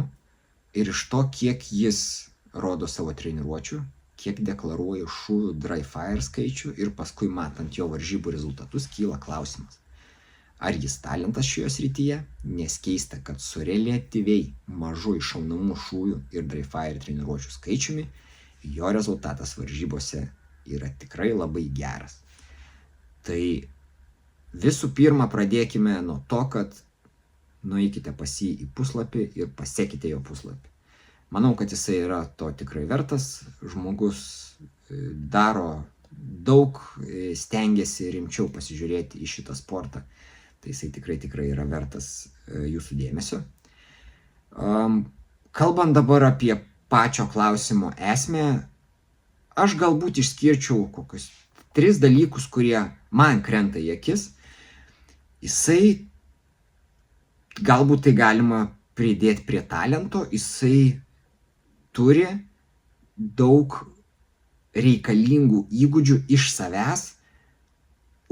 ir iš to, kiek jis rodo savo treniruočių, kiek deklaruoja šūvių dry fire skaičių ir paskui matant jo varžybų rezultatus kyla klausimas. Ar jis talentas šioje srityje, nes keista, kad su reliatyviai mažu iššaunamų šūvių ir dry fire treniruočių skaičiumi jo rezultatas varžybose yra tikrai labai geras. Tai visų pirma pradėkime nuo to, kad nueikite pas jį į puslapį ir pasekite jo puslapį. Manau, kad jisai yra to tikrai vertas, žmogus daro daug, stengiasi rimčiau pasižiūrėti į šitą sportą, tai jisai tikrai yra vertas jūsų dėmesio. Kalbant dabar apie pačio klausimo esmę, aš galbūt išskirčiau kokius 3 dalykus, kurie man krenta į akis. Jisai, galbūt tai galima pridėti prie talento, jisai turi daug reikalingų įgūdžių iš savęs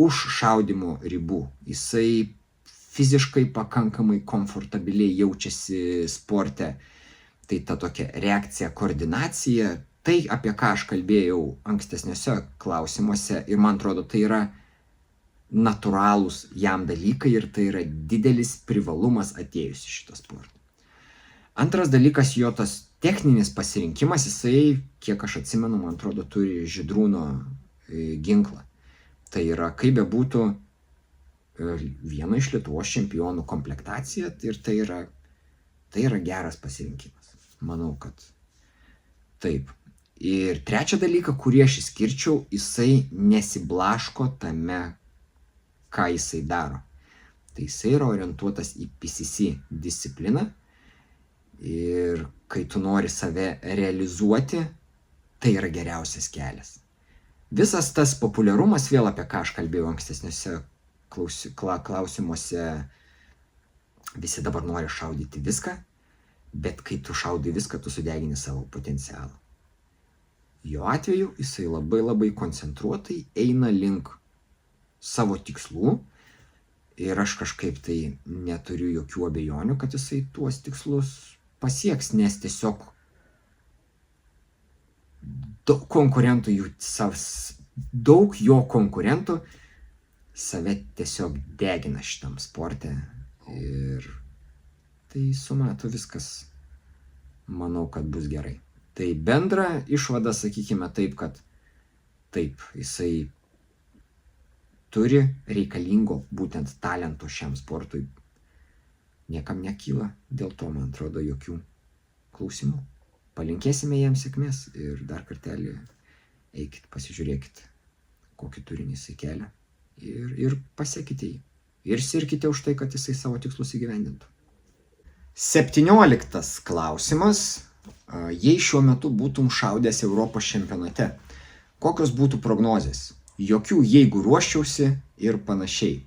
už šaudymo ribų. Jisai fiziškai pakankamai komfortabiliai jaučiasi sporte. Tai ta tokia reakcija, koordinacija, tai apie ką aš kalbėjau ankstesniuose klausimuose ir man atrodo tai yra natūralūs jam dalykai ir tai yra didelis privalumas atėjus į šitą sportą. Antras dalykas, jo tas techninis pasirinkimas, jisai, kiek aš atsimenu, man atrodo, turi Žydrūno ginklą. Tai yra, kaip bebūtų, vieno iš Lietuvos čempionų komplektacija ir tai yra geras pasirinkimas. Manau, kad taip. Ir trečią dalyką, kurį aš išskirčiau, jisai nesiblaško tame, ką jisai daro. Tai jisai yra orientuotas į PCC discipliną ir kai tu nori save realizuoti, tai yra geriausias kelias. Visas tas populiarumas, vėl apie ką aš kalbėjau ankstesniuose klausimuose, visi dabar nori šaudyti viską, bet kai tu šaudai viską, tu sudegini savo potencialą. Jo atveju jisai labai koncentruotai eina link savo tikslų ir aš kažkaip tai neturiu jokių abejonių, kad jisai tuos tikslus pasieks, nes tiesiog daug jo konkurentų save tiesiog degina šitam sporte ir tai sumato viskas, manau, kad bus gerai. Tai bendra išvada, sakykime taip, kad taip, jisai turi reikalingo būtent talento šiam sportui. Niekam nekyla, dėl to, man atrodo, jokių klausimų. Palinkėsime jam sėkmės ir dar kartelį Eikit, pasižiūrėkit, kokį turinį jisai kelia ir pasiekite jį. Ir sirkite už tai, kad jisai savo tikslus įgyvendintų. 17 klausimas. Jei šiuo metu būtum šaudęs Europos čempionate, kokios būtų prognozės? Jokių jeigu ruoščiausi ir panašiai.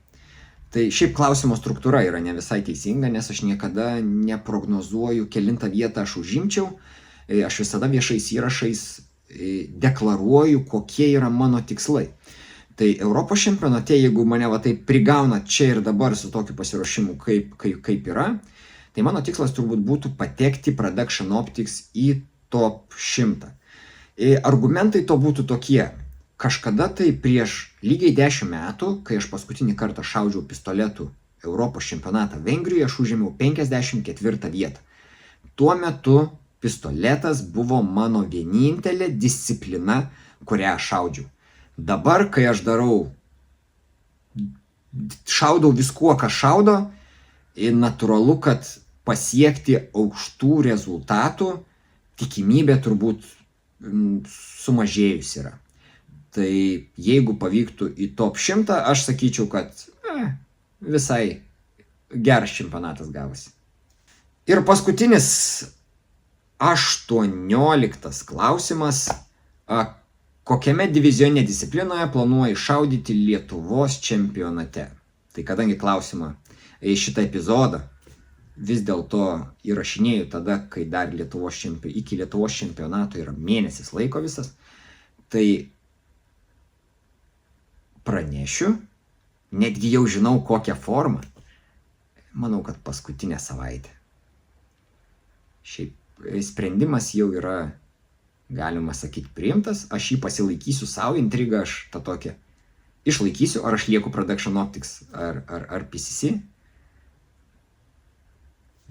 Tai šiaip klausimo struktūra yra ne visai teisinga, nes aš niekada neprognozuoju, kelintą vietą aš užimčiau. Aš visada viešais įrašais deklaruoju, kokie yra mano tikslai. Tai Europos čempionate, jeigu mane va taip prigauna čia ir dabar su tokiu pasiruošimu, kaip yra, tai mano tikslas turbūt būtų patekti Production Optics į top 100. Argumentai to būtų tokie. Kažkada tai prieš lygiai 10 metų, kai aš paskutinį kartą šaudžiau pistoletų Europos čempionatą Vengrijoje, aš užėmiau 54 vietą. Tuo metu pistoletas buvo mano vienintelė disciplina, kurią aš šaudžiau. Dabar, kai aš šaudau viskuo, ką šaudo, natūralu, kad pasiekti aukštų rezultatų tikimybė turbūt sumažėjus yra. Tai jeigu pavyktų į top 100, aš sakyčiau, kad visai geras čempionatas gavosi. Ir paskutinis 18 klausimas. Kokiame divizione disciplinoje planuoji šaudyti Lietuvos čempionate? Tai kadangi klausimą šitą epizodą vis dėlto įrašinėju tada, kai dar iki Lietuvos čempionato yra mėnesis laiko visas, tai pranešiu, netgi jau žinau kokią formą. Manau, kad paskutinę savaitę. Šiaip sprendimas jau yra, galima sakyti, priimtas. Aš jį pasilaikysiu savo, intrigą aš tą tokią išlaikysiu, ar aš lieku Production Optics ar PCC.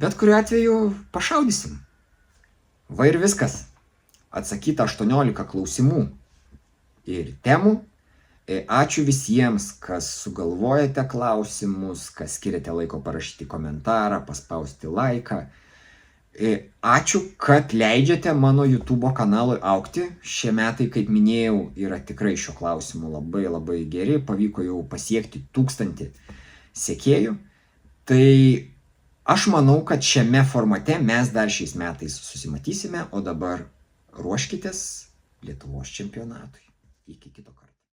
Bet kuriuo atveju pašaudysim. Va ir viskas. Atsakyta 18 klausimų ir temų. Ačiū visiems, kas sugalvojate klausimus, kas skiriate laiko parašyti komentarą, paspausti laiką. Ačiū, kad leidžiate mano YouTube kanalui augti. Šie metai, kaip minėjau, yra tikrai šio klausimu labai labai geri. Pavyko jau pasiekti 1000 sekėjų. Tai aš manau, kad šiame formate mes dar šiais metais susimatysime, o dabar ruoškitės Lietuvos čempionatui. Iki kito karto.